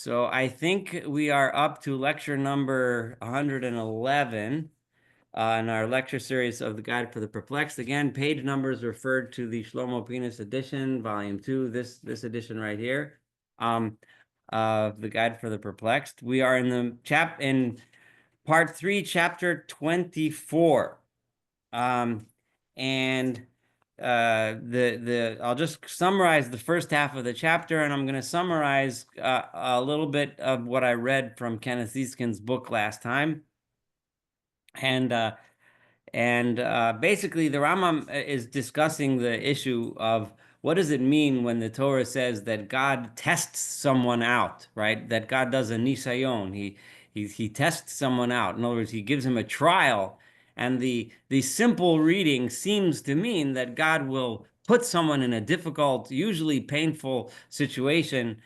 So I think we are up to lecture number 111 in our lecture series of the Guide for the Perplexed. Again, page numbers referred to the Shlomo Penis edition, volume 2, this edition right here, of the Guide for the Perplexed. We are in part 3, chapter 24. And I'll just summarize the first half of the chapter, and I'm going to summarize a little bit of what I read from Kenneth Zieskin's book last time. And basically, the Rambam is discussing the issue of what does it mean when the Torah says that God tests someone out, right? That God does a nisayon. He tests someone out. In other words, he gives him a trial. And the simple reading seems to mean that God will put someone in a difficult, usually painful situation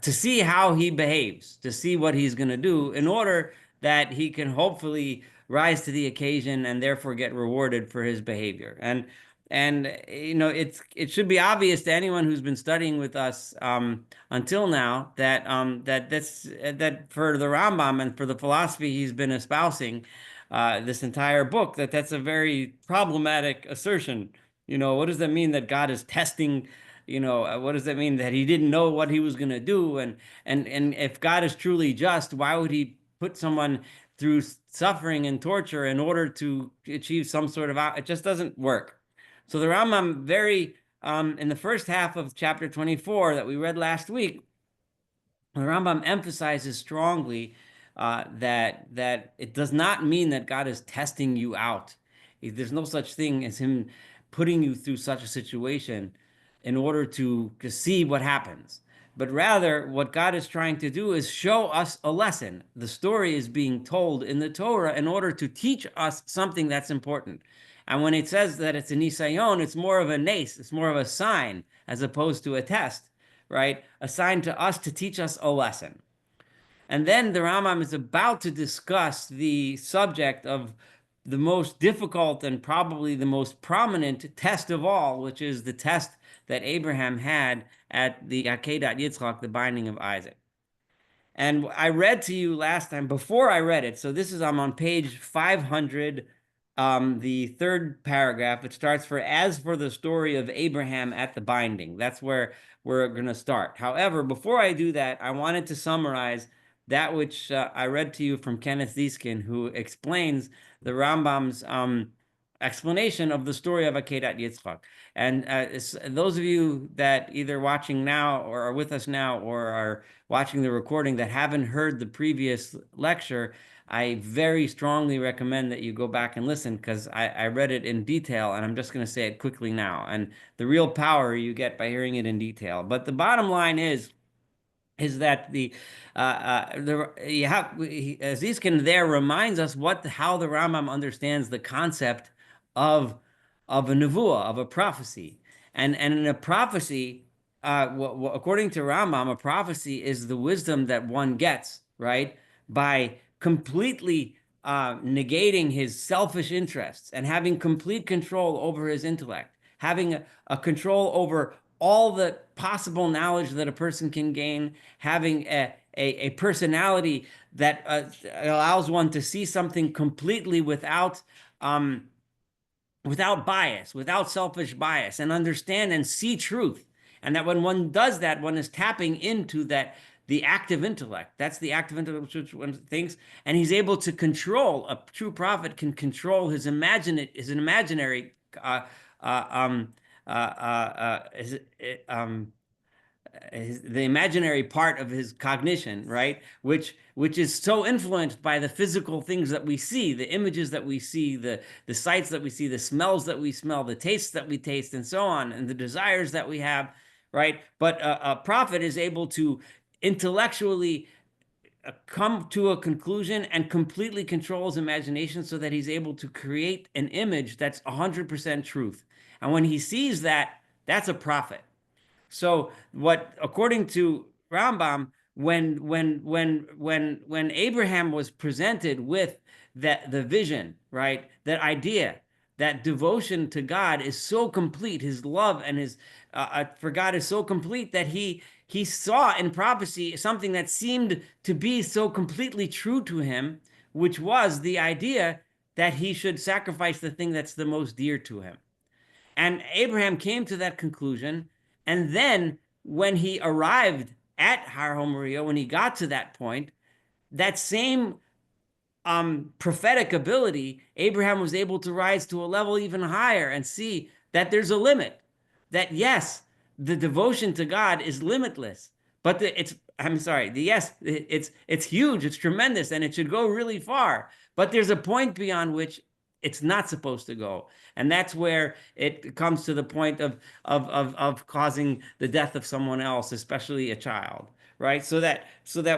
to see how he behaves, to see what he's going to do in order that he can hopefully rise to the occasion and therefore get rewarded for his behavior. And it should be obvious to anyone who's been studying with us until now that that for the Rambam and for the philosophy he's been espousing this entire book, that's a very problematic assertion. What does that mean that God is testing? What does that mean that he didn't know what he was going to do? And if God is truly just, why would he put someone through suffering and torture in order to achieve some sort of it just doesn't work. So the Rambam in the first half of chapter 24 that we read last week, the Rambam emphasizes strongly that it does not mean that God is testing you out. There's no such thing as him putting you through such a situation in order to see what happens. But rather, what God is trying to do is show us a lesson. The story is being told in the Torah in order to teach us something that's important. And when it says that it's a nisayon, it's more of a nace, it's more of a sign as opposed to a test, right? A sign to us to teach us a lesson. And then the Rambam is about to discuss the subject of the most difficult and probably the most prominent test of all, which is the test that Abraham had at the Akedat Yitzchak, the binding of Isaac. And I read to you last time, before I read it, so I'm on page 500, the third paragraph. It starts as for the story of Abraham at the binding. That's where we're going to start. However, before I do that, I wanted to summarize that which I read to you from Kenneth Zieskin, who explains the Rambam's explanation of the story of Akedat Yitzchak. And those of you that either watching now or are with us now or are watching the recording that haven't heard the previous lecture, I very strongly recommend that you go back and listen, because I read it in detail, and I'm just going to say it quickly now. And the real power you get by hearing it in detail. But the bottom line is that Ziskin there reminds us how the Rambam understands the concept of a nevuah, of a prophecy. And in a prophecy, according to Rambam, a prophecy is the wisdom that one gets, right, by completely negating his selfish interests and having complete control over his intellect, having a control over all the possible knowledge that a person can gain, having a personality that allows one to see something completely without bias, without selfish bias, and understand and see truth. And that when one does that, one is tapping into the active intellect. That's the active intellect which one thinks, and he's able to control. A true prophet can control his imaginary the imaginary part of his cognition, right? Which is so influenced by the physical things that we see, the images that we see, the sights that we see, the smells that we smell, the tastes that we taste, and so on, and the desires that we have, right? But a prophet is able to intellectually come to a conclusion and completely control his imagination so that he's able to create an image that's 100% truth. And when he sees that, that's a prophet. So according to Rambam, when Abraham was presented with the vision, right, that idea that devotion to God is so complete, his love and his for God is so complete that he saw in prophecy something that seemed to be so completely true to him, which was the idea that he should sacrifice the thing that's the most dear to him. And Abraham came to that conclusion. And then when he arrived at Har Moriah, when he got to that point, that same prophetic ability, Abraham was able to rise to a level even higher and see that there's a limit. That yes, the devotion to God is limitless, but it's huge, it's tremendous, and it should go really far. But there's a point beyond which it's not supposed to go, and that's where it comes to the point of causing the death of someone else, especially a child, right? So that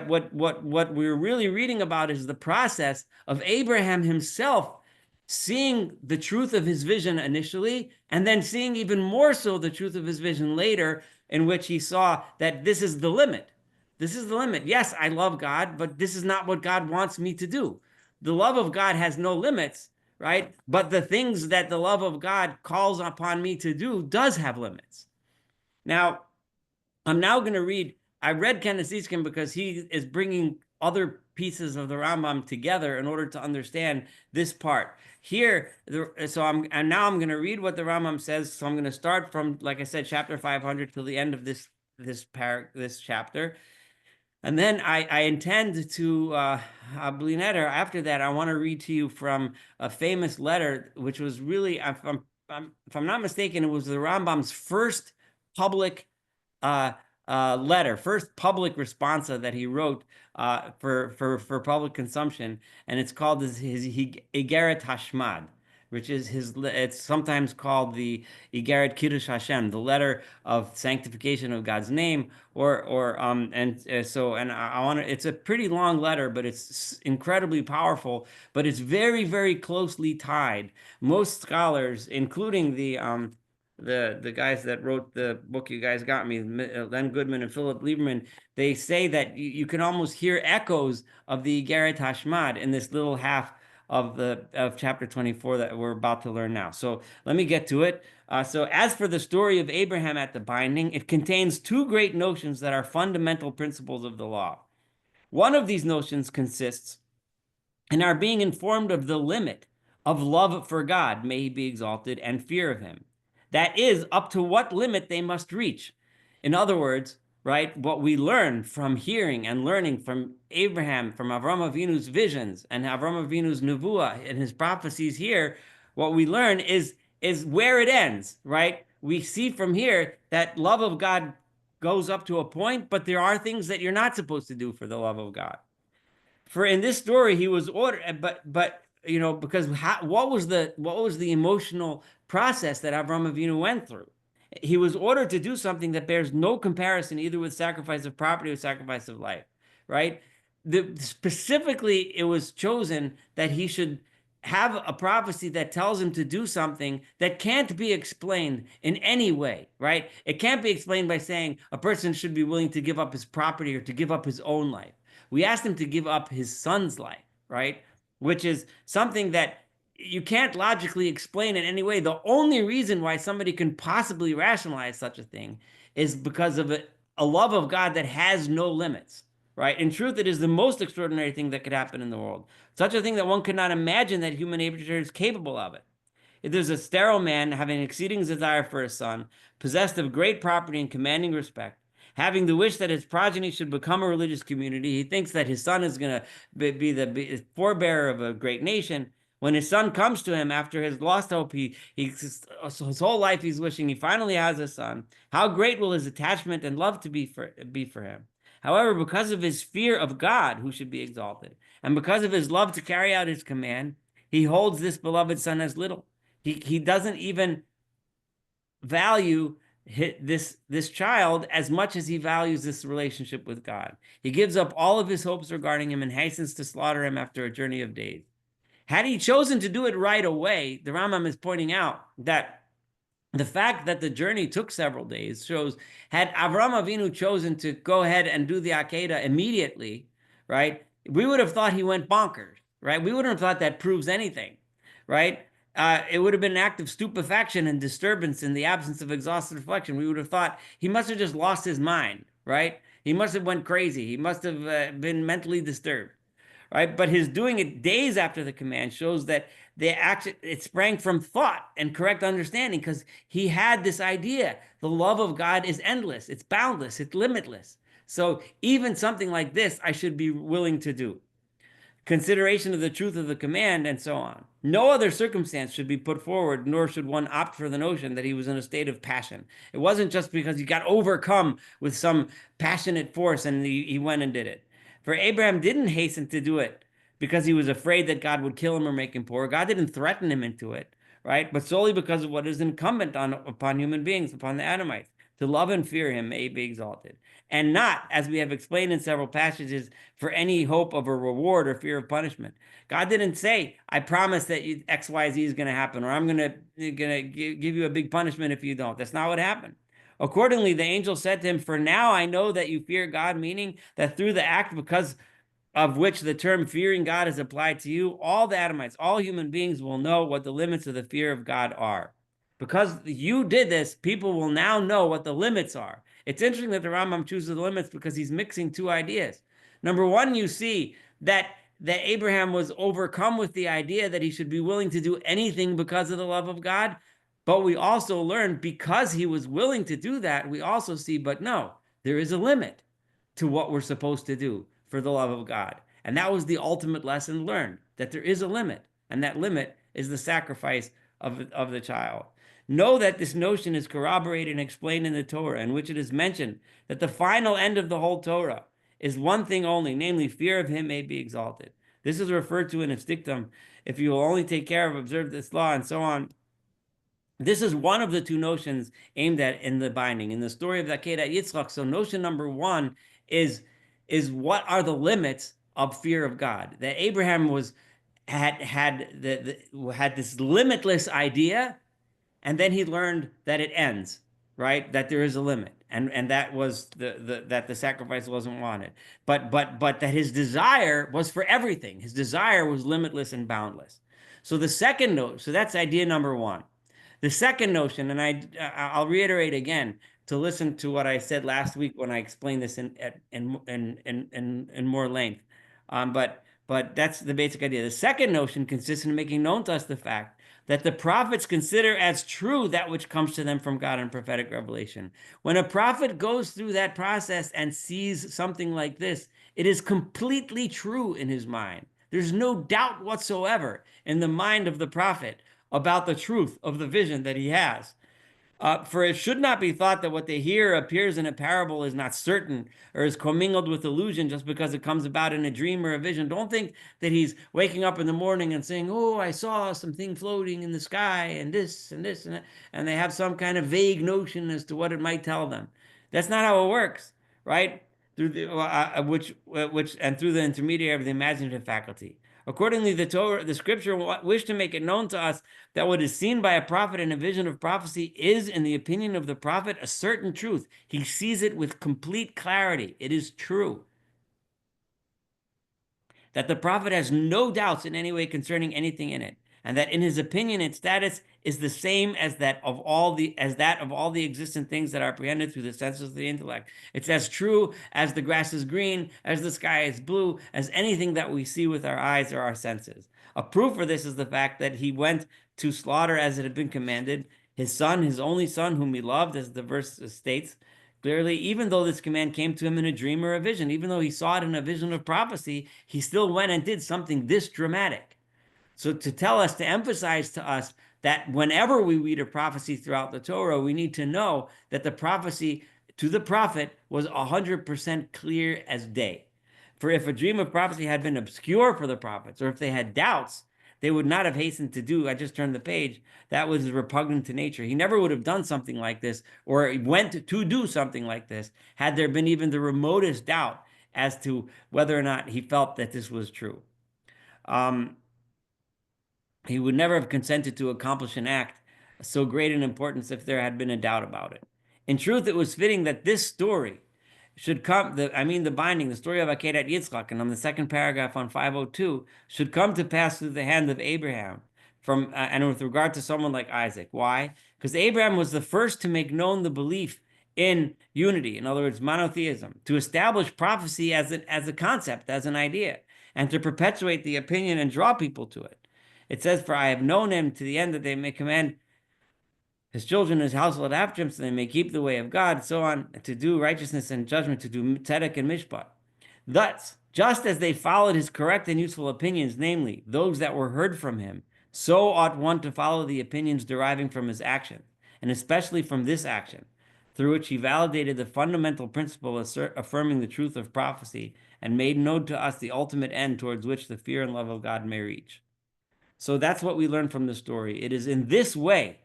what we're really reading about is the process of Abraham himself seeing the truth of his vision initially, and then seeing even more so the truth of his vision later, in which he saw that this is the limit. This is the limit. Yes, I love God, but this is not what God wants me to do. The love of God has no limits, right? But the things that the love of God calls upon me to do does have limits. Now, I'm now going to read. I read Kenneth Easkin because he is bringing other pieces of the Rambam together in order to understand this part. Here, I'm going to read what the Rambam says. So I'm going to start from, like I said, chapter 500 till the end of this chapter. And then I intend to, after that, I want to read to you from a famous letter, which was really, if I'm not mistaken, it was the Rambam's first public letter, first public responsa that he wrote for public consumption, and it's called his Igeret Hashmad, which is it's sometimes called the Igeret Kiddush Hashem, the letter of sanctification of God's name, it's a pretty long letter, but it's incredibly powerful, but it's very, very closely tied. Most scholars, including the guys that wrote the book you guys got me, Len Goodman and Philip Lieberman, they say that you can almost hear echoes of the Igeret Hashmad in this little half of chapter 24 that we're about to learn now. So let me get to it. So as for the story of Abraham at the binding, it contains two great notions that are fundamental principles of the law. One of these notions consists in our being informed of the limit of love for God, may he be exalted, and fear of him. That is, up to what limit they must reach. In other words, right, what we learn from hearing and learning from Abraham, from Avram Avinu's visions and Avram Avinu's nevuah and his prophecies here, what we learn is where it ends, right? We see from here that love of God goes up to a point, but there are things that you're not supposed to do for the love of God. For in this story, he was ordered, but because what was the emotional process that Avram Avinu went through? He was ordered to do something that bears no comparison either with sacrifice of property or sacrifice of life, right? Specifically, it was chosen that he should have a prophecy that tells him to do something that can't be explained in any way, right? It can't be explained by saying a person should be willing to give up his property or to give up his own life. We asked him to give up his son's life, right? Which is something that you can't logically explain in any way. The only reason why somebody can possibly rationalize such a thing is because of a love of God that has no limits, right? In truth, it is the most extraordinary thing that could happen in the world. Such a thing that one could not imagine that human nature is capable of it. If there's a sterile man having exceeding desire for a son, possessed of great property and commanding respect, having the wish that his progeny should become a religious community, he thinks that his son is going to be the forebearer of a great nation. When his son comes to him after his lost hope, his whole life he's wishing he finally has a son. How great will his attachment and love to be for him? However, because of his fear of God, who should be exalted, and because of his love to carry out his command, he holds this beloved son as little. He doesn't even value this child as much as he values this relationship with God. He gives up all of his hopes regarding him and hastens to slaughter him after a journey of days. Had he chosen to do it right away, the Rambam is pointing out that the fact that the journey took several days shows, had Avram Avinu chosen to go ahead and do the Akedah immediately, right, we would have thought he went bonkers, right? We wouldn't have thought that proves anything, right? it would have been an act of stupefaction and disturbance in the absence of exhaustive reflection. We would have thought he must have just lost his mind, right? He must have went crazy. He must have been mentally disturbed, right? But his doing it days after the command shows that the action it sprang from thought and correct understanding because he had this idea: the love of God is endless, it's boundless, it's limitless. So even something like this, I should be willing to do. Consideration of the truth of the command, and so on. No other circumstance should be put forward, nor should one opt for the notion that he was in a state of passion. It wasn't just because he got overcome with some passionate force and he went and did it. For Abraham didn't hasten to do it because he was afraid that God would kill him or make him poor. God didn't threaten him into it, right? But solely because of what is incumbent upon human beings, upon the Adamites. To love and fear him may be exalted, and not, as we have explained in several passages, for any hope of a reward or fear of punishment. God didn't say, I promise that X, Y, Z is going to happen, or I'm going to give you a big punishment if you don't. That's not what happened. Accordingly, the angel said to him, for now I know that you fear God, meaning that through the act because of which the term fearing God is applied to you, all the Adamites, all human beings will know what the limits of the fear of God are. Because you did this, people will now know what the limits are. It's interesting that the Rambam chooses the limits because he's mixing two ideas. Number one, you see that Abraham was overcome with the idea that he should be willing to do anything because of the love of God. But we also learn because he was willing to do that, we also see, but no, there is a limit to what we're supposed to do for the love of God. And that was the ultimate lesson learned, that there is a limit, and that limit is the sacrifice of the child. Know that this notion is corroborated and explained in the Torah, in which it is mentioned that the final end of the whole Torah is one thing only, namely, fear of him may be exalted. This is referred to in its dictum, if you will only take care of, observe this law, and so on. This is one of the two notions aimed at in the binding. In the story of Akedat Yitzchak, so notion number one is what are the limits of fear of God? That Abraham had this limitless idea, and then he learned that it ends, right? That there is a limit, and that was that the sacrifice wasn't wanted, but that his desire was for everything. His desire was limitless and boundless. So the second note, so that's idea number one. The second notion, and I'll reiterate again to listen to what I said last week when I explained this in more length, but that's the basic idea. The second notion consists in making known to us the fact that the prophets consider as true that which comes to them from God in prophetic revelation. When a prophet goes through that process and sees something like this, it is completely true in his mind. There's no doubt whatsoever in the mind of the prophet about the truth of the vision that he has. For it should not be thought that what they hear appears in a parable is not certain or is commingled with illusion just because it comes about in a dream or a vision. Don't think that he's waking up in the morning and saying, oh, I saw something floating in the sky and this and this and that, and they have some kind of vague notion as to what it might tell them. That's not how it works, right? Through the which and through the intermediary of the imaginative faculty. Accordingly, the scripture wished to make it known to us that what is seen by a prophet in a vision of prophecy is, in the opinion of the prophet, a certain truth. He sees it with complete clarity. It is true that the prophet has no doubts in any way concerning anything in it, and that in his opinion its status is the same as that of all the existent things that are apprehended through the senses of the intellect. It's as true as the grass is green, as the sky is blue, as anything that we see with our eyes or our senses. A proof for this is the fact that he went to slaughter as it had been commanded, his son, his only son, whom he loved, as the verse states clearly, even though this command came to him in a dream or a vision, even though he saw it in a vision of prophecy, he still went and did something this dramatic. So to tell us, to emphasize to us that whenever we read a prophecy throughout the Torah, we need to know that the prophecy to the prophet was 100% clear as day. For if a dream of prophecy had been obscure for the prophets, or if they had doubts, they would not have hastened to do. I just turned the page. That was repugnant to nature. He never would have done something like this or went to do something like this had there been even the remotest doubt as to whether or not he felt that this was true. He would never have consented to accomplish an act so great in importance if there had been a doubt about it. In truth, it was fitting that this story should come, the binding, the story of Akedat Yitzchak, and on the second paragraph on 502, should come to pass through the hand of Abraham. and with regard to someone like Isaac. Why? Because Abraham was the first to make known the belief in unity, in other words, monotheism, to establish prophecy as a concept, as an idea, and to perpetuate the opinion and draw people to it. It says, "For I have known him to the end that they may command his children, his household after him, so they may keep the way of God, so on, to do righteousness and judgment, to do tzedek and mishpat. Thus, just as they followed his correct and useful opinions, namely, those that were heard from him, so ought one to follow the opinions deriving from his action, and especially from this action, through which he validated the fundamental principle affirming the truth of prophecy, and made known to us the ultimate end towards which the fear and love of God may reach." So that's what we learn from the story. It is in this way.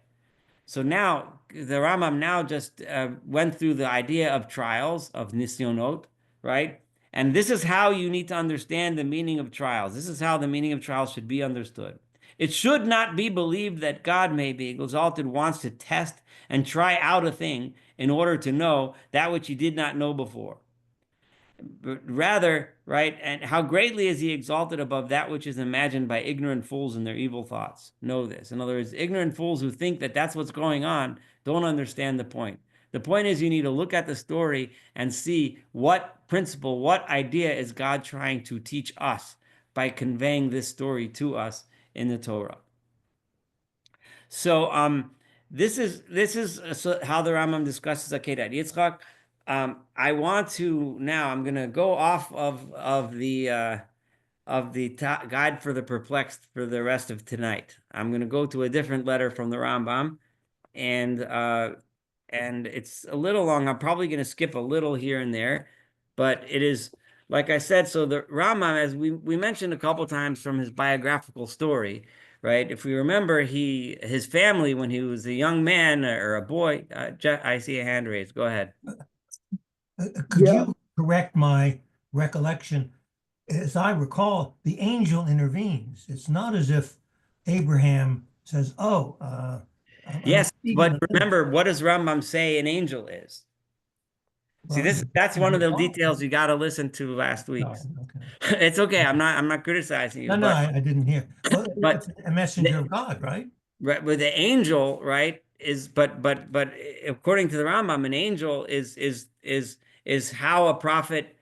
So now the Rambam now just went through the idea of trials, of nisyonot, right? And this is how you need to understand the meaning of trials. This is how the meaning of trials should be understood. It should not be believed that God, may be exalted, wants to test and try out a thing in order to know that which he did not know before. But rather, right, and how greatly is he exalted above that which is imagined by ignorant fools in their evil thoughts. Know this. In other words, ignorant fools who think that that's what's going on don't understand the point. The point is you need to look at the story and see what principle, what idea is God trying to teach us by conveying this story to us in the Torah. So this is how the Rambam discusses Akedat Yitzchak. I want to now. I'm going to go off of the guide for the perplexed for the rest of tonight. I'm going to go to a different letter from the Rambam, and it's a little long. I'm probably going to skip a little here and there, but it is like I said. So the Rambam, as we mentioned a couple times from his biographical story, right? If we remember, his family when he was a young man or a boy. I see a hand raised. Go ahead. Could you correct my recollection? As I recall, the angel intervenes. It's not as if Abraham says, "Oh, yes, but remember, what does Rambam say an angel is? See, that's one of the details you got to listen to last week's. Okay. It's okay. I'm not criticizing you. No, I didn't hear. Well, but a messenger of God, right? Right, but the angel, right, is but according to the Rambam, an angel is how a prophet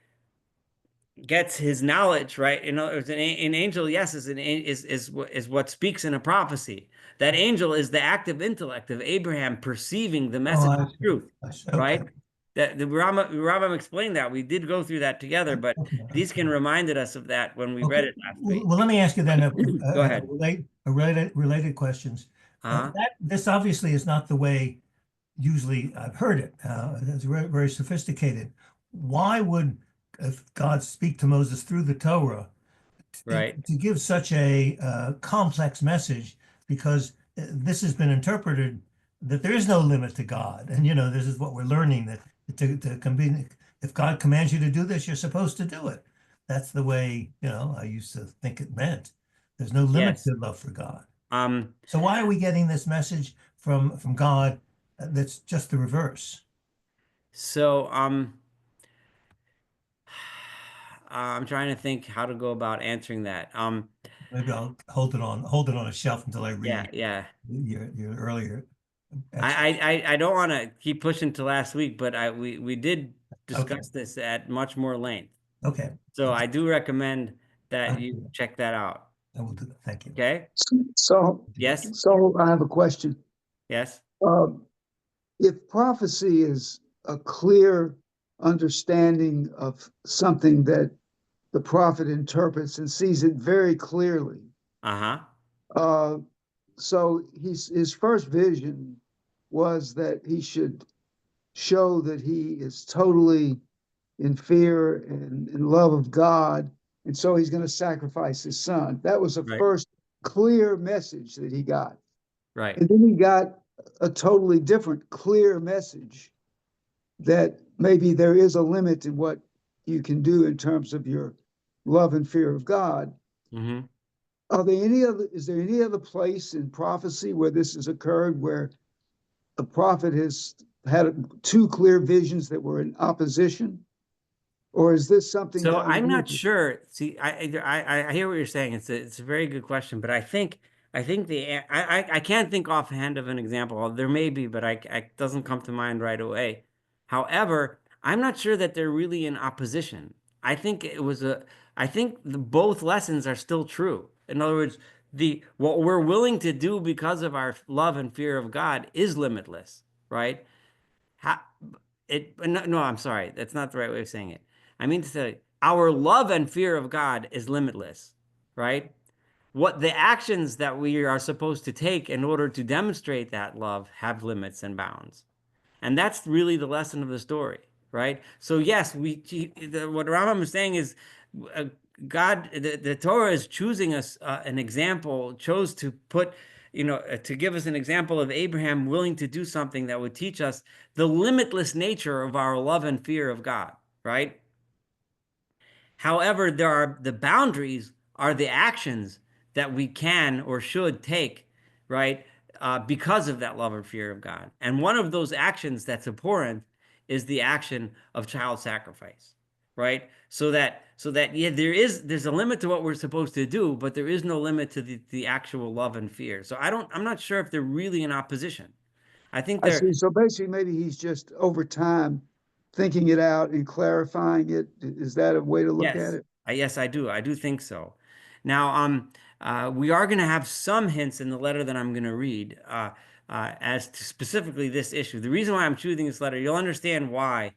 gets his knowledge, right? In other words, an angel, yes, is what speaks in a prophecy. That angel is the active intellect of Abraham perceiving the message of truth, right? That the Rambam explained that. We did go through that together, but Diskin reminded us of that when we read it last week. Well, let me ask you then Go ahead. related questions. This obviously is not the way usually I've heard it. It's very, very sophisticated. Why would God speak to Moses through the Torah to give such a complex message? Because this has been interpreted that there is no limit to God. And, this is what we're learning, that if God commands you to do this, you're supposed to do it. That's the way, I used to think it meant. There's no limit to love for God. So why are we getting this message from God that's just the reverse? So I'm trying to think how to go about answering that. Maybe I'll hold it on a shelf until I read your earlier. I don't want to keep pushing to last week, but we did discuss this at much more length. Okay. So I do recommend that you check that out. I will do that. Thank you. Okay. So yes. So I have a question. Yes. If prophecy is a clear understanding of something that the prophet interprets and sees it very clearly. So his first vision was that he should show that he is totally in fear and in love of God, and so he's going to sacrifice his son. That was the first clear message that he got. Right. And then he got a totally different clear message that maybe there is a limit in what you can do in terms of your love and fear of God. Mm-hmm. Is there any other place in prophecy where this has occurred, where a prophet has had two clear visions that were in opposition? Or is this something? So I'm not sure. See, I hear what you're saying. It's a very good question, but I think I think I can't think offhand of an example. There may be, but it doesn't come to mind right away. However, I'm not sure that they're really in opposition. I think it was a, I think both lessons are still true. In other words, the what we're willing to do because of our love and fear of God is limitless, right? How, no, no, I'm sorry. That's not the right way of saying it. I mean to say our love and fear of God is limitless, right? What the actions that we are supposed to take in order to demonstrate that love have limits and bounds. And that's really the lesson of the story, right? So yes, what Rambam is saying is uh, God, the Torah is choosing us an example, chose to put, to give us an example of Abraham willing to do something that would teach us the limitless nature of our love and fear of God, right? However, the boundaries are the actions that we can or should take, right? Because of that love and fear of God. And one of those actions that's abhorrent is the action of child sacrifice, right? So that yeah, there's a limit to what we're supposed to do, but there is no limit to the actual love and fear. So I'm not sure if they're really in opposition. I think I they're see. So basically, maybe he's just over time thinking it out and clarifying it. Is that a way to look at Yes, it? yes, I do. I do think so. Now, we are going to have some hints in the letter that I'm going to read as to specifically this issue. The reason why I'm choosing this letter, you'll understand why,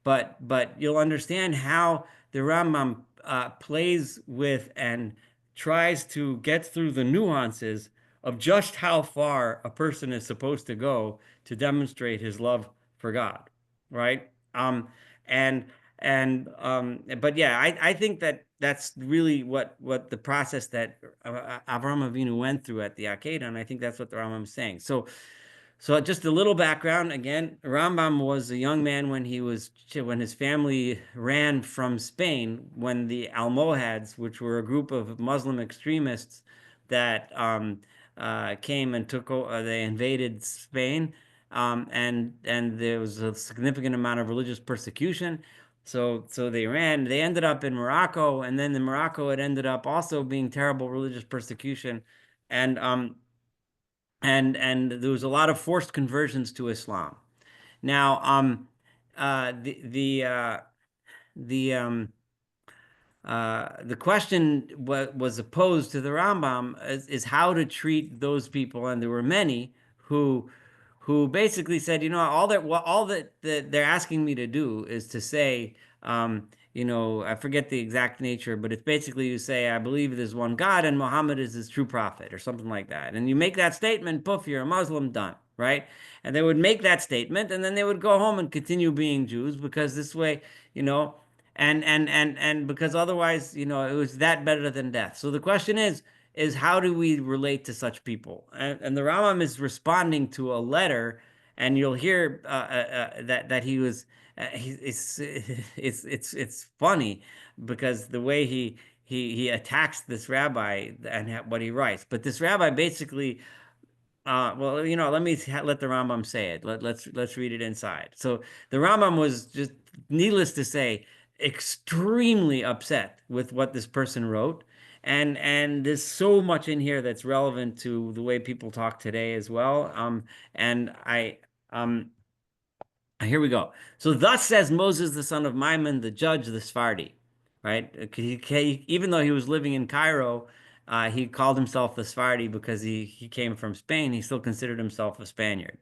but you'll understand how the Rambam plays with and tries to get through the nuances of just how far a person is supposed to go to demonstrate his love for God, right? And but yeah, I think that that's really what the process that Avraham Avinu went through at the Akedah, and I think that's what the Rambam is saying. So just a little background again. Rambam was a young man when his family ran from Spain when the Almohads, which were a group of Muslim extremists that came and they invaded Spain, and there was a significant amount of religious persecution. So they ran. They ended up in Morocco, and then in Morocco it ended up also being terrible religious persecution, and there was a lot of forced conversions to Islam. Now, the the question was opposed to the Rambam is how to treat those people, and there were many who basically said, all that they're asking me to do is to say, I forget the exact nature, but it's basically you say, I believe there's one God and Muhammad is his true prophet, or something like that. And you make that statement, poof, you're a Muslim, done, right? And they would make that statement, and then they would go home and continue being Jews because this way, you know, and because otherwise, it was that better than death. So the question is how do we relate to such people? And the Rambam is responding to a letter, and you'll hear that he was. It's funny because the way he attacks this rabbi and what he writes. But this rabbi basically well, let the Rambam say it. Let's read it inside. So the Rambam was just, needless to say, extremely upset with what this person wrote, and there's so much in here that's relevant to the way people talk today as well. And here we go. So thus says Moses, the son of Maimon, the judge, the Sephardi, right? Even though he was living in Cairo, he called himself the Sephardi because he came from Spain. He still considered himself a Spaniard.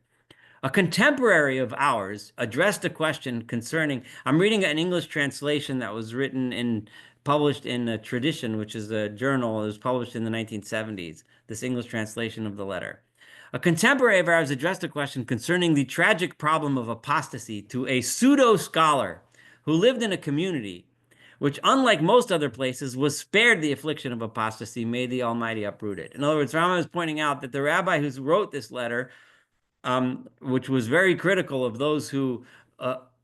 A contemporary of ours addressed a question concerning. I'm reading an English translation that was published in a Tradition, which is a journal. It was published in the 1970s. This English translation of the letter. A contemporary of ours addressed a question concerning the tragic problem of apostasy to a pseudo scholar who lived in a community which, unlike most other places, was spared the affliction of apostasy. May the Almighty uproot it. In other words, Rambam is pointing out that the rabbi who wrote this letter, which was very critical of those who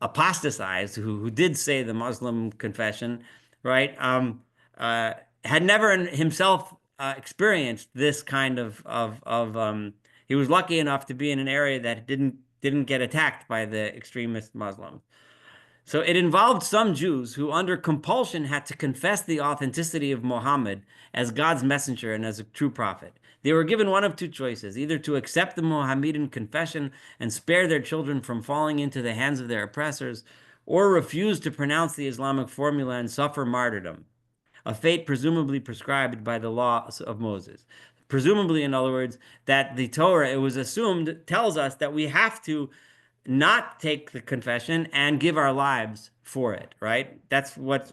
apostatized, who did say the Muslim confession, right, had never himself experienced this kind of. He was lucky enough to be in an area that didn't get attacked by the extremist Muslims. So it involved some Jews who, under compulsion, had to confess the authenticity of Muhammad as God's messenger and as a true prophet. They were given one of two choices, either to accept the Mohammedan confession and spare their children from falling into the hands of their oppressors, or refuse to pronounce the Islamic formula and suffer martyrdom, a fate presumably prescribed by the laws of Moses. Presumably, in other words, that the Torah, it was assumed, tells us that we have to not take the confession and give our lives for it, right? That's what,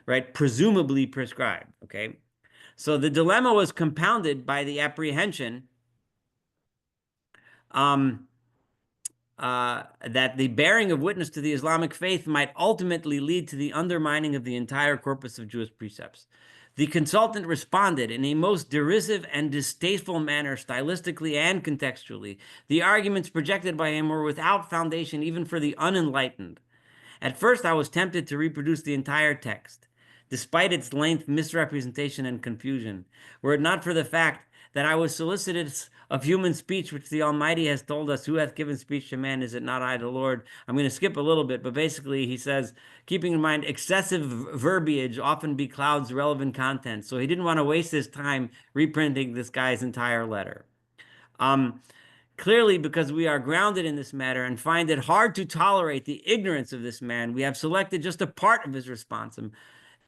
right, presumably prescribed, okay? So the dilemma was compounded by the apprehension that the bearing of witness to the Islamic faith might ultimately lead to the undermining of the entire corpus of Jewish precepts. The consultant responded in a most derisive and distasteful manner, stylistically and contextually. The arguments projected by him were without foundation even for the unenlightened. At first, I was tempted to reproduce the entire text, despite its length, misrepresentation, and confusion, were it not for the fact that I was solicitous of human speech, which the Almighty has told us, who hath given speech to man, is it not I, the Lord? I'm going to skip a little bit, but basically he says, keeping in mind excessive verbiage often beclouds relevant content. So he didn't want to waste his time reprinting this guy's entire letter. Clearly, because we are grounded in this matter and find it hard to tolerate the ignorance of this man, we have selected just a part of his response,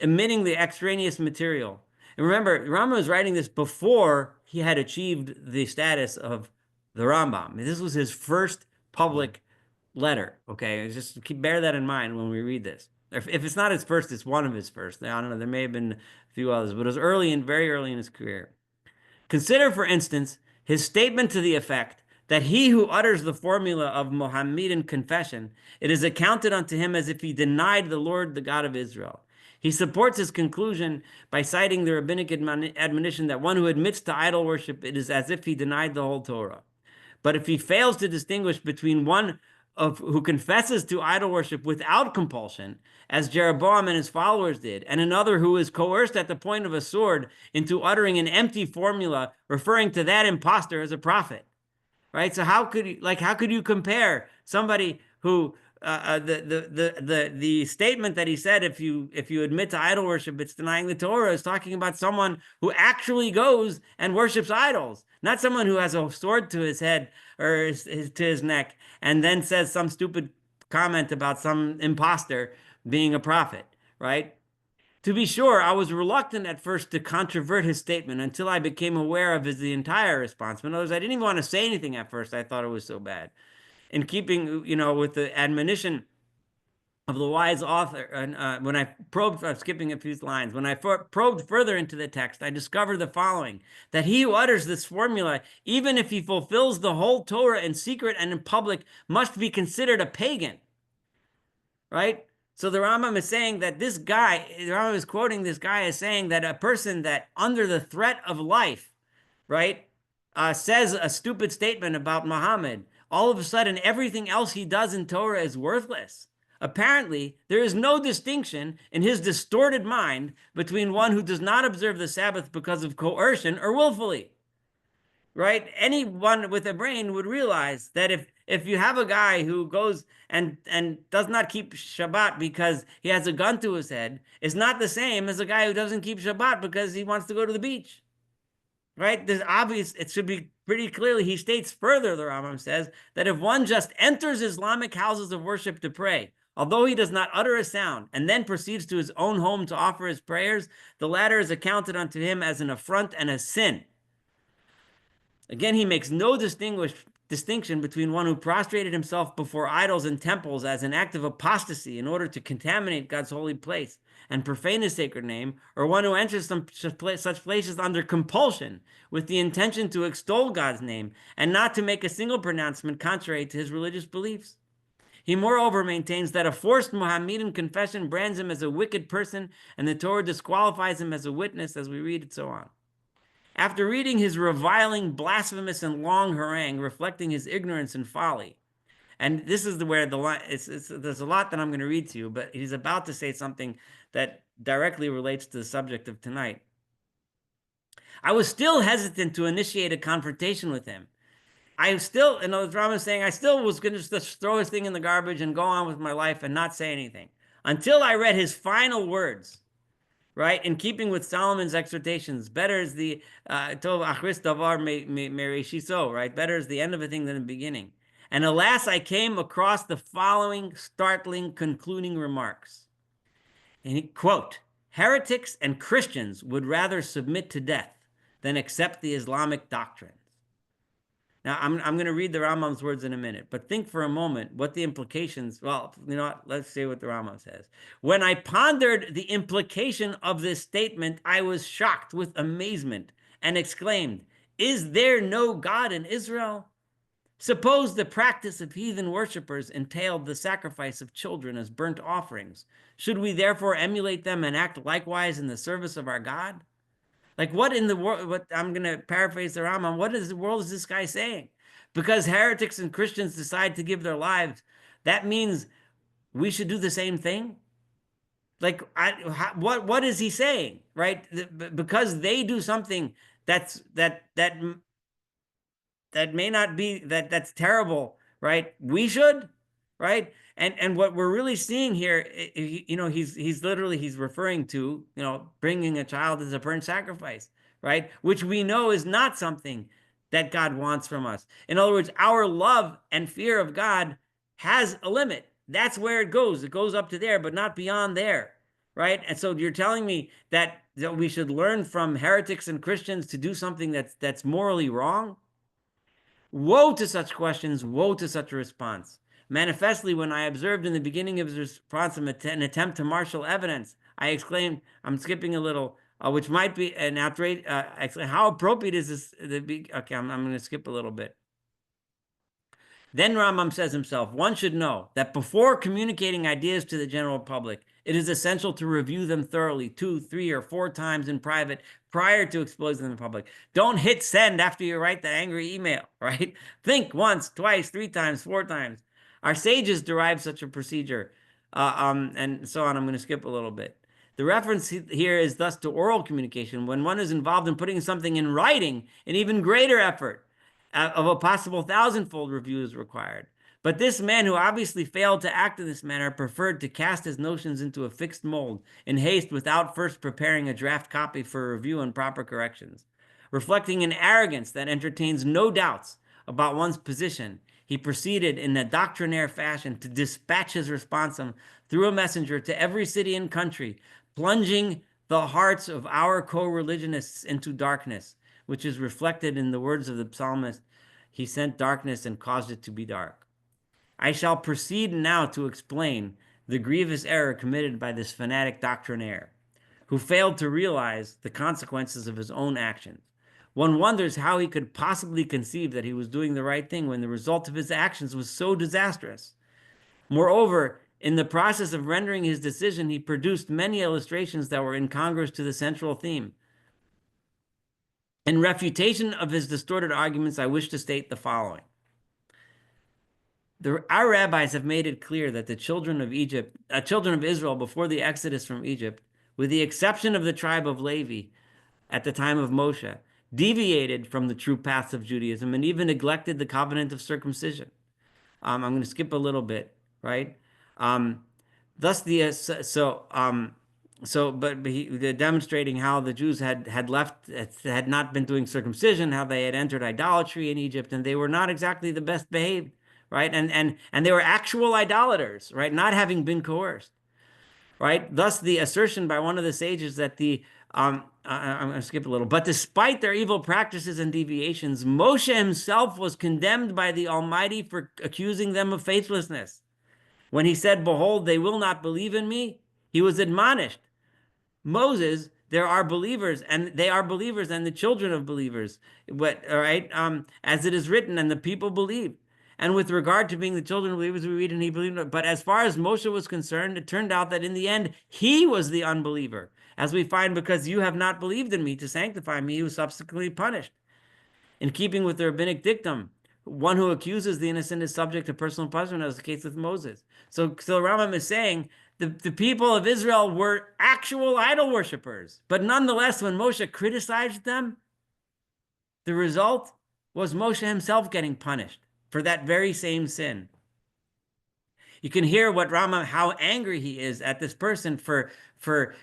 omitting the extraneous material. And remember, Rambam was writing this before he had achieved the status of the Rambam. This was his first public letter, okay? Just bear that in mind when we read this. If it's not his first, it's one of his first. I don't know, there may have been a few others, but it was very early in his career. Consider, for instance, his statement to the effect that he who utters the formula of Mohammedan confession, it is accounted unto him as if he denied the Lord, the God of Israel. He supports his conclusion by citing the rabbinic admonition that one who admits to idol worship, it is as if he denied the whole Torah. But if he fails to distinguish between one who confesses to idol worship without compulsion, as Jeroboam and his followers did, and another who is coerced at the point of a sword into uttering an empty formula referring to that impostor as a prophet, right? So how could you compare somebody who the statement that he said, if you admit to idol worship, it's denying the Torah, is talking about someone who actually goes and worships idols, not someone who has a sword to his head or to his neck and then says some stupid comment about some imposter being a prophet, right? To be sure, I was reluctant at first to controvert his statement until I became aware of the entire response. In other words, I didn't even want to say anything at first. I thought it was so bad. In keeping, with the admonition of the wise author, and when I probed, I'm skipping a few lines, when I probed further into the text, I discovered the following, that he who utters this formula, even if he fulfills the whole Torah in secret and in public, must be considered a pagan, right? So the Rambam is saying that the Rambam is quoting this guy as saying that a person that under the threat of life, right, says a stupid statement about Muhammad, all of a sudden everything else he does in Torah is worthless. Apparently, there is no distinction in his distorted mind between one who does not observe the Sabbath because of coercion or willfully, right? Anyone with a brain would realize that if you have a guy who goes and does not keep Shabbat because he has a gun to his head, it's not the same as a guy who doesn't keep Shabbat because he wants to go to the beach, right? There's obvious, it should be pretty clearly, he states further, the Rambam says, that if one just enters Islamic houses of worship to pray, although he does not utter a sound, and then proceeds to his own home to offer his prayers, the latter is accounted unto him as an affront and a sin. Again, he makes no distinction between one who prostrated himself before idols and temples as an act of apostasy in order to contaminate God's holy place and profane his sacred name, or one who enters such places under compulsion with the intention to extol God's name and not to make a single pronouncement contrary to his religious beliefs. He moreover maintains that a forced Mohammedan confession brands him as a wicked person, and the Torah disqualifies him as a witness, as we read it so on. After reading his reviling, blasphemous, and long harangue reflecting his ignorance and folly, and this is where the line, there's a lot that I'm going to read to you, but he's about to say something that directly relates to the subject of tonight. I was still hesitant to initiate a confrontation with him. I still, in the drama saying, I still was going to just throw his thing in the garbage and go on with my life and not say anything until I read his final words, right? In keeping with Solomon's exhortations, better is the tov achris davar mereshiso, right? Better is the end of a thing than the beginning. And alas, I came across the following startling concluding remarks. And he, quote, heretics and Christians would rather submit to death than accept the Islamic doctrines. Now, I'm going to read the Rambam's words in a minute, but think for a moment what the implications, well, you know what, let's see what the Rambam says. When I pondered the implication of this statement, I was shocked with amazement and exclaimed, is there no God in Israel? Suppose the practice of heathen worshippers entailed the sacrifice of children as burnt offerings. Should we therefore emulate them and act likewise in the service of our God? Like, what in the world, what I'm going to paraphrase the Rambam, what in the world is this guy saying? Because heretics and Christians decide to give their lives, that means we should do the same thing? Like, what is he saying, right? Because they do something that may not be, that's terrible, right? We should, right? And what we're really seeing here, you know, he's literally, he's referring to, you know, bringing a child as a burnt sacrifice, right? Which we know is not something that God wants from us. In other words, our love and fear of God has a limit. That's where it goes. It goes up to there, but not beyond there, right? And so you're telling me that we should learn from heretics and Christians to do something that's morally wrong? Woe to such questions, woe to such a response. Manifestly, when I observed in the beginning of his response an attempt to marshal evidence, I exclaimed, I'm skipping a little, which might be an outrage. How appropriate is this? Okay, I'm going to skip a little bit. Then Rambam says himself, one should know that before communicating ideas to the general public, it is essential to review them thoroughly 2, 3, or 4 times in private prior to exposing them in public. Don't hit send after you write the angry email, right? Think once, twice, 3 times, 4 times. Our sages derived such a procedure, and so on. I'm going to skip a little bit. The reference here is thus to oral communication. When one is involved in putting something in writing, an even greater effort of a possible 1,000-fold review is required. But this man, who obviously failed to act in this manner, preferred to cast his notions into a fixed mold in haste without first preparing a draft copy for review and proper corrections. Reflecting an arrogance that entertains no doubts about one's position, he proceeded in a doctrinaire fashion to dispatch his response through a messenger to every city and country, plunging the hearts of our co-religionists into darkness, which is reflected in the words of the psalmist, he sent darkness and caused it to be dark. I shall proceed now to explain the grievous error committed by this fanatic doctrinaire, who failed to realize the consequences of his own actions. One wonders how he could possibly conceive that he was doing the right thing when the result of his actions was so disastrous. Moreover, in the process of rendering his decision, he produced many illustrations that were incongruous to the central theme. In refutation of his distorted arguments, I wish to state the following. Our rabbis have made it clear that the children of Israel before the exodus from Egypt, with the exception of the tribe of Levi at the time of Moshe, deviated from the true paths of Judaism and even neglected the covenant of circumcision. I'm going to skip a little bit, right? Thus, demonstrating how the Jews had not been doing circumcision, how they had entered idolatry in Egypt, and they were not exactly the best behaved, right? And they were actual idolaters, right? Not having been coerced, right? Thus, the assertion by one of the sages that I'm going to skip a little, but despite their evil practices and deviations, Moshe himself was condemned by the Almighty for accusing them of faithlessness. When he said, behold, they will not believe in me, he was admonished. Moses, there are believers, and they are believers and the children of believers. But, all right, as it is written, and the people believed. And with regard to being the children of believers, we read, and he believed. But as far as Moshe was concerned, it turned out that in the end, he was the unbeliever. As we find, because you have not believed in me to sanctify me, he was subsequently punished. In keeping with the rabbinic dictum, one who accuses the innocent is subject to personal punishment, as the case with Moses. So Rambam is saying the people of Israel were actual idol worshippers. But nonetheless, when Moshe criticized them, the result was Moshe himself getting punished for that very same sin. You can hear what Rambam, how angry he is at this person for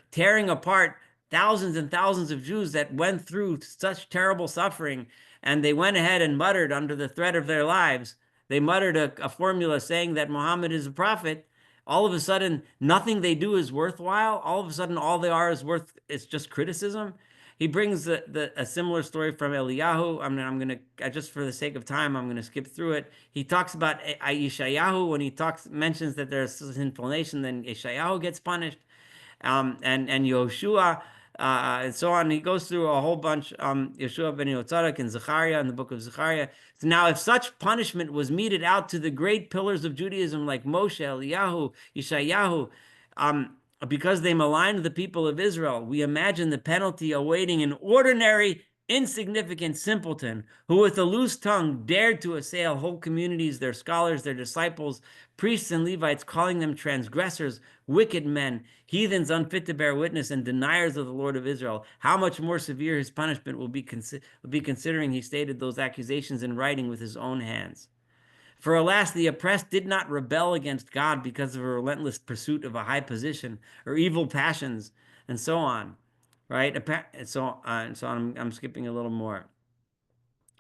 tearing apart thousands and thousands of Jews that went through such terrible suffering, and they went ahead and muttered under the threat of their lives. They muttered a formula saying that Muhammad is a prophet. All of a sudden, nothing they do is worthwhile. All of a sudden, all they are is worth, it's just criticism. He brings a similar story from Eliyahu. I'm going to, just for the sake of time, I'm going to skip through it. He talks about Yeshayahu when he mentions that there's sinful nation, then Yeshayahu gets punished, and Yoshua, and so on. He goes through a whole bunch, Yeshua ben Yotzadak and Zechariah in the book of Zechariah. So now, if such punishment was meted out to the great pillars of Judaism like Moshe, Eliyahu, Yeshayahu, because they maligned the people of Israel, we imagine the penalty awaiting an ordinary, insignificant simpleton who with a loose tongue dared to assail whole communities, their scholars, their disciples, priests and Levites, calling them transgressors, wicked men, heathens unfit to bear witness, and deniers of the Lord of Israel. How much more severe his punishment will be considering he stated those accusations in writing with his own hands. For alas, the oppressed did not rebel against God because of a relentless pursuit of a high position or evil passions, and so on, right? So I'm skipping a little more.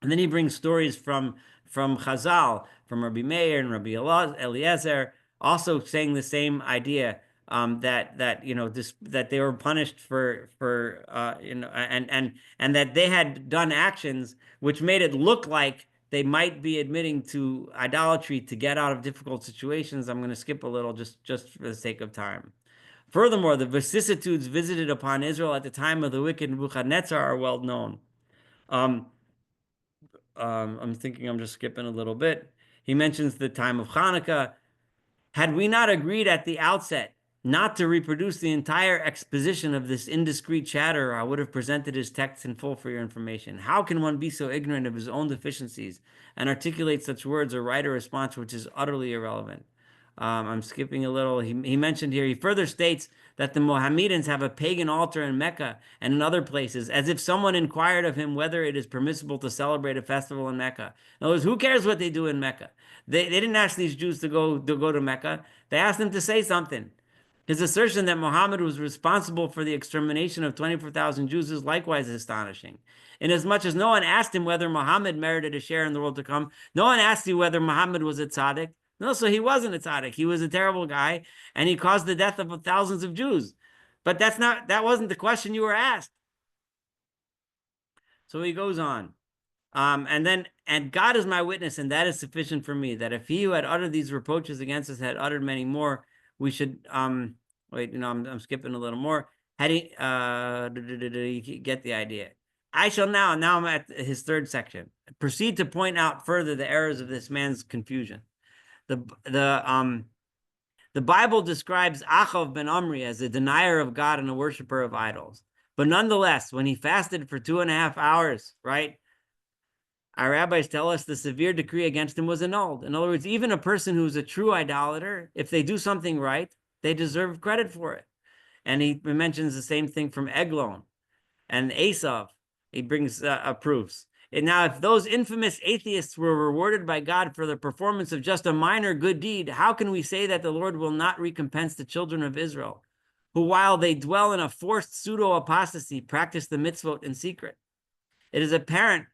And then he brings stories from Chazal, from Rabbi Meir and Rabbi Eliezer, also saying the same idea, that that they were punished for and that they had done actions which made it look like they might be admitting to idolatry to get out of difficult situations. I'm going to skip a little just for the sake of time. Furthermore, the vicissitudes visited upon Israel at the time of the wicked Nebuchadnezzar are well known. I'm thinking I'm just skipping a little bit. He mentions the time of Hanukkah. Had we not agreed at the outset not to reproduce the entire exposition of this indiscreet chatter, I would have presented his text in full for your information. How can one be so ignorant of his own deficiencies and articulate such words or write a response which is utterly irrelevant? I'm skipping a little. He mentioned here, he further states that the Mohammedans have a pagan altar in Mecca and in other places, as if someone inquired of him whether it is permissible to celebrate a festival in Mecca. In other words, who cares what they do in Mecca? They didn't ask these Jews to go to Mecca. They asked them to say something. His assertion that Muhammad was responsible for the extermination of 24,000 Jews is likewise astonishing. Inasmuch as no one asked him whether Muhammad merited a share in the world to come, no one asked you whether Muhammad was a tzaddik. No, so he wasn't a tzaddik. He was a terrible guy, and he caused the death of thousands of Jews. But that wasn't the question you were asked. So he goes on. And God is my witness, and that is sufficient for me, that if he who had uttered these reproaches against us had uttered many more, we should, wait, I'm skipping a little more. Had he, you get the idea. I shall now I'm at his third section, proceed to point out further the errors of this man's confusion. The Bible describes Achav ben Omri as a denier of God and a worshiper of idols. But nonetheless, when he fasted for 2.5 hours, right, our rabbis tell us the severe decree against him was annulled. In other words, even a person who's a true idolater, if they do something right, they deserve credit for it. And he mentions the same thing from Eglon and Esav. He brings proofs. And now, if those infamous atheists were rewarded by God for the performance of just a minor good deed, how can we say that the Lord will not recompense the children of Israel, who, while they dwell in a forced pseudo-apostasy, practice the mitzvot in secret? It is apparent.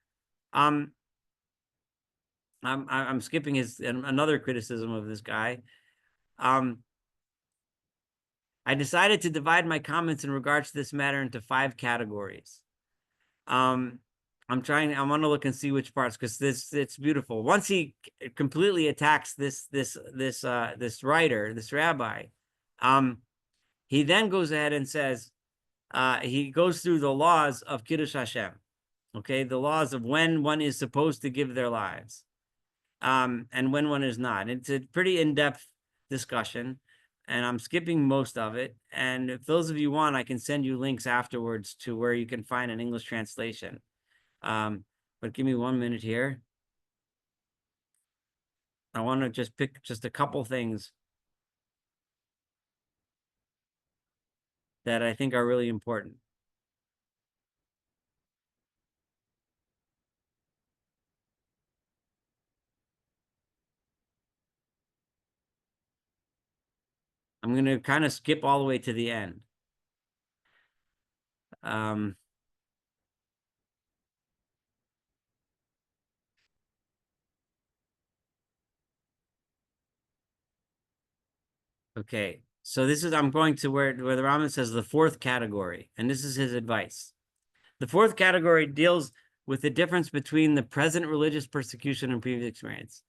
I'm skipping another criticism of this guy. I decided to divide my comments in regards to this matter into 5 categories. I want to look and see which parts, because it's beautiful. Once he completely attacks this writer, this rabbi, he then goes ahead and says, he goes through the laws of Kiddush Hashem, okay, the laws of when one is supposed to give their lives, and when one is not. It's a pretty in-depth discussion, and I'm skipping most of it. And if those of you want, I can send you links afterwards to where you can find an English translation. But give me 1 minute here. I want to just pick just a couple things that I think are really important. I'm going to kind of skip all the way to the end. Okay, so this is, I'm going to where the Rambam says the fourth category, and this is his advice. The fourth category deals with the difference between the present religious persecution and previous experience.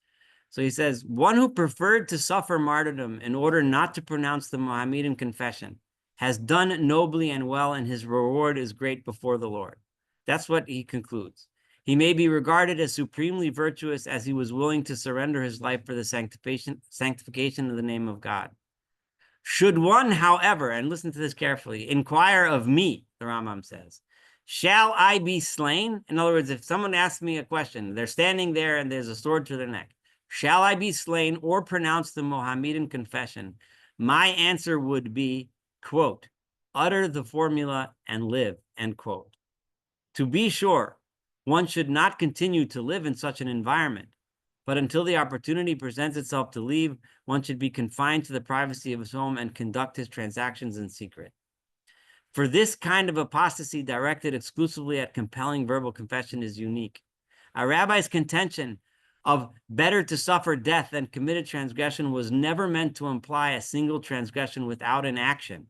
So he says, one who preferred to suffer martyrdom in order not to pronounce the Mohammedan confession has done nobly and well, and his reward is great before the Lord. That's what he concludes. He may be regarded as supremely virtuous as he was willing to surrender his life for the sanctification of the name of God. Should one, however, and listen to this carefully, inquire of me, the Rambam says, shall I be slain? In other words, if someone asks me a question, they're standing there and there's a sword to their neck, shall I be slain or pronounce the Mohammedan confession? My answer would be, quote, utter the formula and live, end quote. To be sure, one should not continue to live in such an environment, but until the opportunity presents itself to leave, one should be confined to the privacy of his home and conduct his transactions in secret. For this kind of apostasy directed exclusively at compelling verbal confession is unique. A rabbi's contention of better to suffer death than committed transgression was never meant to imply a single transgression without an action.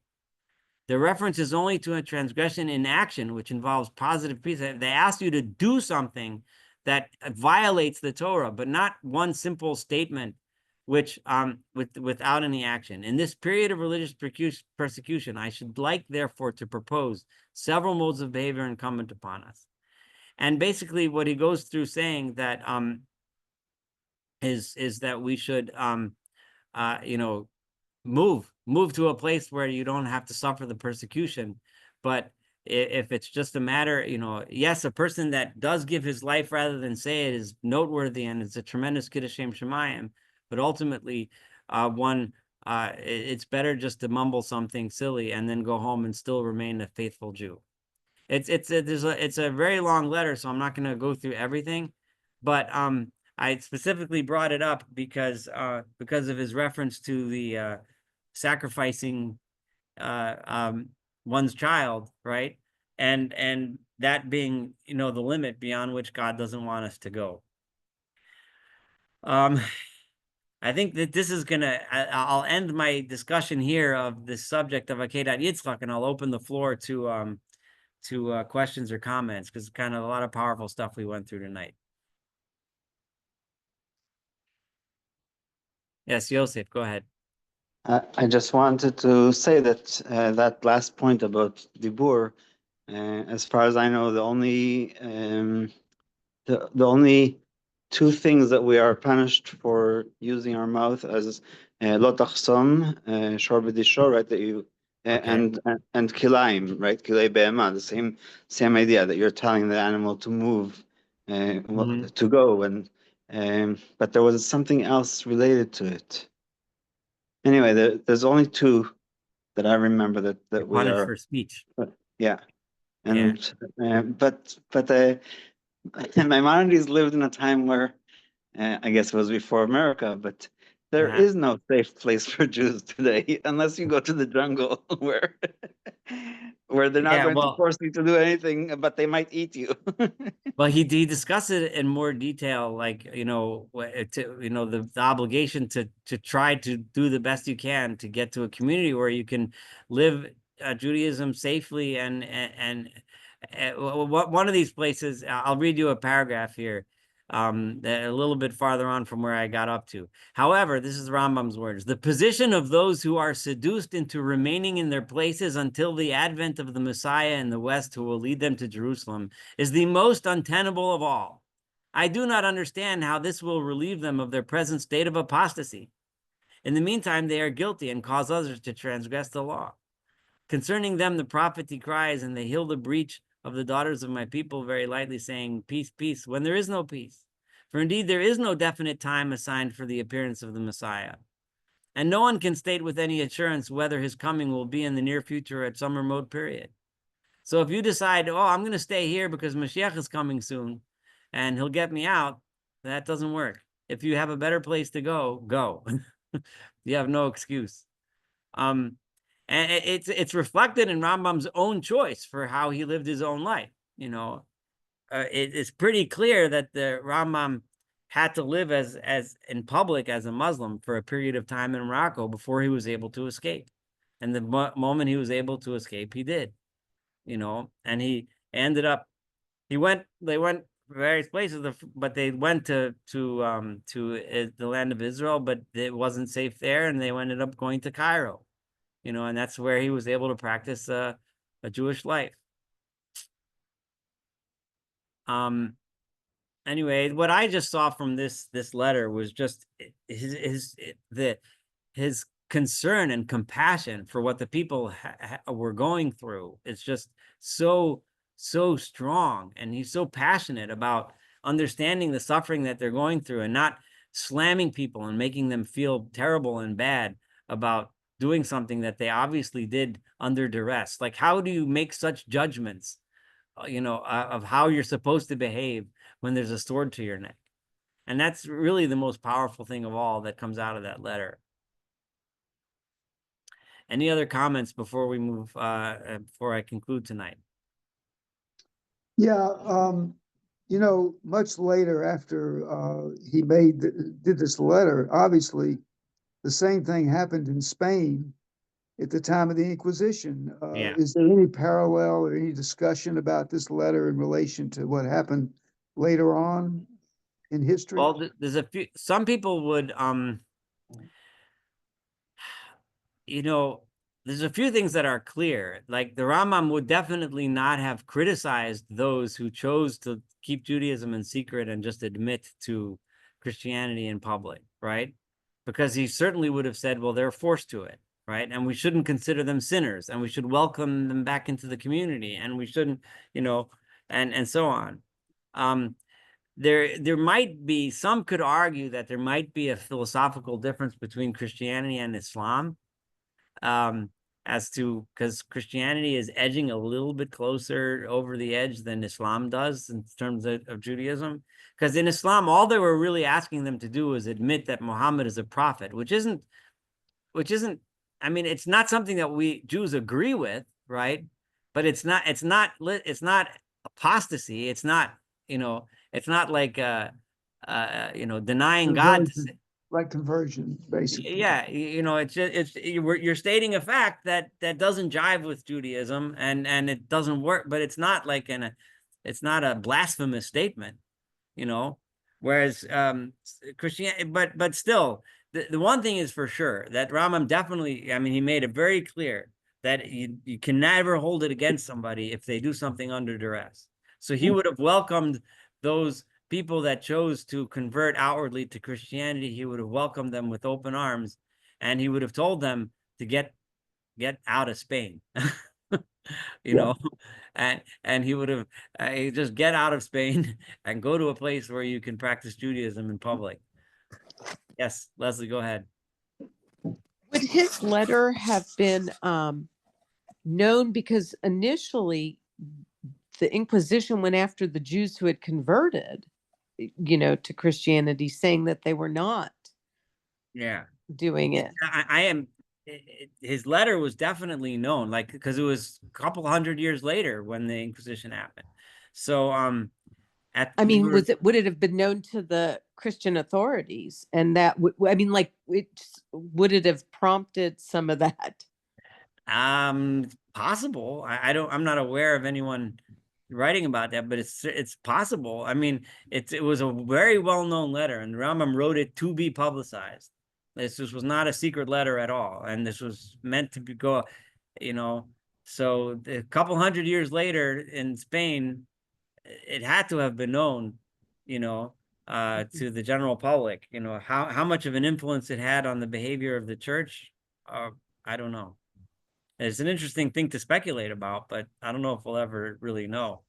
The reference is only to a transgression in action, which involves positive precept. They ask you to do something that violates the Torah, but not one simple statement which without any action. In this period of religious persecution, I should like, therefore, to propose several modes of behavior incumbent upon us. And basically what he goes through saying that is that we should move to a place where you don't have to suffer the persecution. But if it's just a matter, yes, a person that does give his life rather than say it is noteworthy, and it's a tremendous kiddush shemayim. But ultimately, it's better just to mumble something silly and then go home and still remain a faithful Jew. It's a very long letter, so I'm not going to go through everything, but I specifically brought it up because of his reference to the sacrificing one's child, right? And that being, the limit beyond which God doesn't want us to go. I think that this is I'll end my discussion here of this subject of Akedat Yitzchak, and I'll open the floor to questions or comments, because kind of a lot of powerful stuff we went through tonight. Yes, Yosef, go ahead. I just wanted to say that that last point about Dibur, as far as I know, the only two things that we are punished for using our mouth as lo tachsom, shor b'dishor, right? That you and kilaim, right? Kilei be'ema, the same idea that you're telling the animal to move, to go, and but there was something else related to it. Anyway, there's only two that I remember that we are for speech. Yeah, and but Maimonides lived in a time where I guess it was before America, but there is no safe place for Jews today unless you go to the jungle where they're not going to force you to do anything, but they might eat you. Well, he discussed it in more detail, like the obligation to try to do the best you can to get to a community where you can live Judaism safely, and one of these places, I'll read you a paragraph here, a little bit farther on from where I got up to. However, this is Rambam's words: the position of those who are seduced into remaining in their places until the advent of the Messiah in the West, who will lead them to Jerusalem, is the most untenable of all. I do not understand how this will relieve them of their present state of apostasy. In the meantime, they are guilty and cause others to transgress the law. Concerning them, the prophet decries, and they heal the breach of the daughters of my people very lightly, saying, peace, peace, when there is no peace. For indeed, there is no definite time assigned for the appearance of the Messiah. And no one can state with any assurance whether his coming will be in the near future or at some remote period. So if you decide, I'm going to stay here because Mashiach is coming soon and he'll get me out, that doesn't work. If you have a better place to go, go. You have no excuse. And it's reflected in Rambam's own choice for how he lived his own life. You know, it's pretty clear that the Rambam had to live as in public as a Muslim for a period of time in Morocco before he was able to escape. And the moment he was able to escape, he did. You know, and he ended up. They went various places, but they went to the land of Israel, but it wasn't safe there, and they ended up going to Cairo. You know, and that's where he was able to practice a Jewish life. Anyway, what I just saw from this letter was just his concern and compassion for what the people were going through. It's just so strong, and he's so passionate about understanding the suffering that they're going through and not slamming people and making them feel terrible and bad about doing something that they obviously did under duress. Like, how do you make such judgments, you know, of how you're supposed to behave when there's a sword to your neck? And that's really the most powerful thing of all that comes out of that letter. Any other comments before we move, before I conclude tonight? Yeah, you know, much later after he did this letter, obviously the same thing happened in Spain at the time of the Inquisition. Yeah. Is there any parallel or any discussion about this letter in relation to what happened later on in history? Well, there's a few. Some people would, you know, there's a few things that are clear. Like, the Rambam would definitely not have criticized those who chose to keep Judaism in secret and just admit to Christianity in public, right? Because he certainly would have said, well, they're forced to it, right? And we shouldn't consider them sinners, and we should welcome them back into the community, and we shouldn't, you know, and so on. There might be, some could argue that there might be a philosophical difference between Christianity and Islam, as to, because Christianity is edging a little bit closer over the edge than Islam does in terms of Judaism. Because in Islam, all they were really asking them to do is admit that Muhammad is a prophet, which isn't, I mean, it's not something that we Jews agree with, right? But it's not apostasy. It's not, you know, it's not like, you know, denying God. Like conversion, basically. Yeah, you know, you're stating a fact that doesn't jive with Judaism, and it doesn't work. But it's not like it's not a blasphemous statement, you know. Whereas Christianity, but still, the one thing is for sure that Rambam definitely, I mean, he made it very clear that you can never hold it against somebody if they do something under duress. So he would have welcomed those people that chose to convert outwardly to Christianity. He would have welcomed them with open arms, and he would have told them to get out of Spain. You know, and he would have just get out of Spain and go to a place where you can practice Judaism in public. Yes, Leslie, go ahead. Would his letter have been known, because initially the Inquisition went after the Jews who had converted, you know, to Christianity, saying that they were not doing it. His letter was definitely known, like, because it was a couple hundred years later when the Inquisition happened. So I mean, would it have been known to the Christian authorities? And that I mean, like, would it have prompted some of that? Possible. I'm not aware of anyone writing about that, but it's possible. I mean, it was a very well-known letter, and Rambam wrote it to be publicized. This was not a secret letter at all, and this was meant to go, you know. So a couple hundred years later in Spain, it had to have been known, you know, to the general public. You know, how much of an influence it had on the behavior of the church, I don't know. It's an interesting thing to speculate about, but I don't know if we'll ever really know.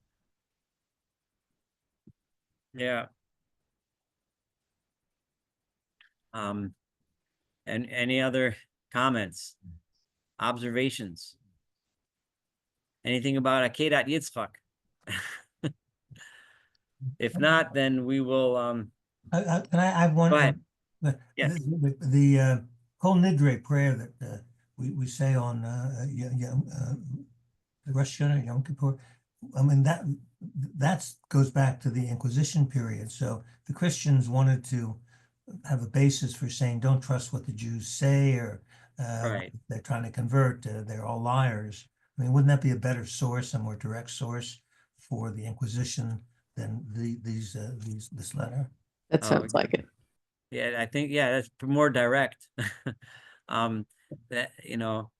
Yeah. And any other comments, observations? Anything about Akedat Yitzchak? If not, then we will. Can I have one? Go ahead. Yes. The Kol Nidre prayer that we say on Rosh Hashanah, Yom Kippur. I mean, that goes back to the Inquisition period. So the Christians wanted to have a basis for saying, don't trust what the Jews say, or Right. they're trying to convert, they're all liars. I mean, wouldn't that be a better source, a more direct source for the Inquisition than this letter? That sounds like it. Yeah, I think, yeah, that's more direct. That, you know,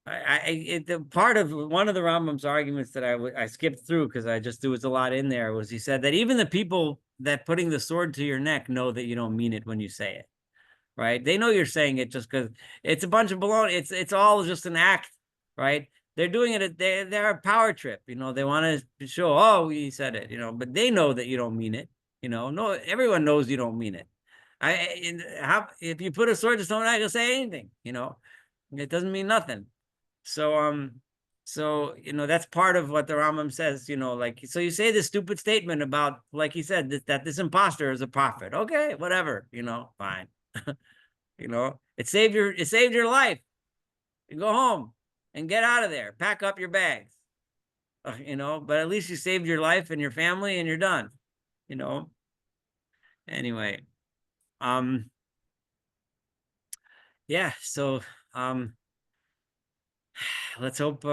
the part of one of the Rambam's arguments that I skipped through because there was a lot in there, was he said that even the people that putting the sword to your neck know that you don't mean it when you say it, right? They know you're saying it just because it's a bunch of baloney. It's all just an act, right? They're doing it. They're a power trip, you know. They want to show, oh, he said it, you know, but they know that you don't mean it, you know. No, everyone knows you don't mean it. If you put a sword to someone, I can say anything, you know. It doesn't mean nothing. So you know, that's part of what the Rambam says, you know, like, so you say this stupid statement about, like he said, that this imposter is a prophet. Okay, whatever, you know, fine. You know, it saved your life. You go home and get out of there. Pack up your bags. You know, but at least you saved your life and your family and you're done. You know. Anyway. Yeah, so let's hope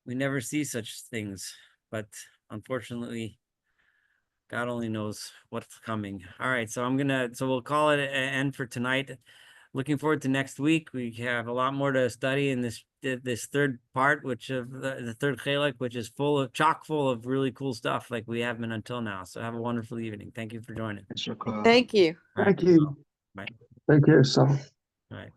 we never see such things, but unfortunately God only knows what's coming. All right, so we'll call it an end for tonight. Looking forward to next week. We have a lot more to study in this third part, which of the third chelek, which is chock full of really cool stuff like we have been until now. So have a wonderful evening. Thank you for joining. Thank you. Thank you. Bye. Take care, son. All right.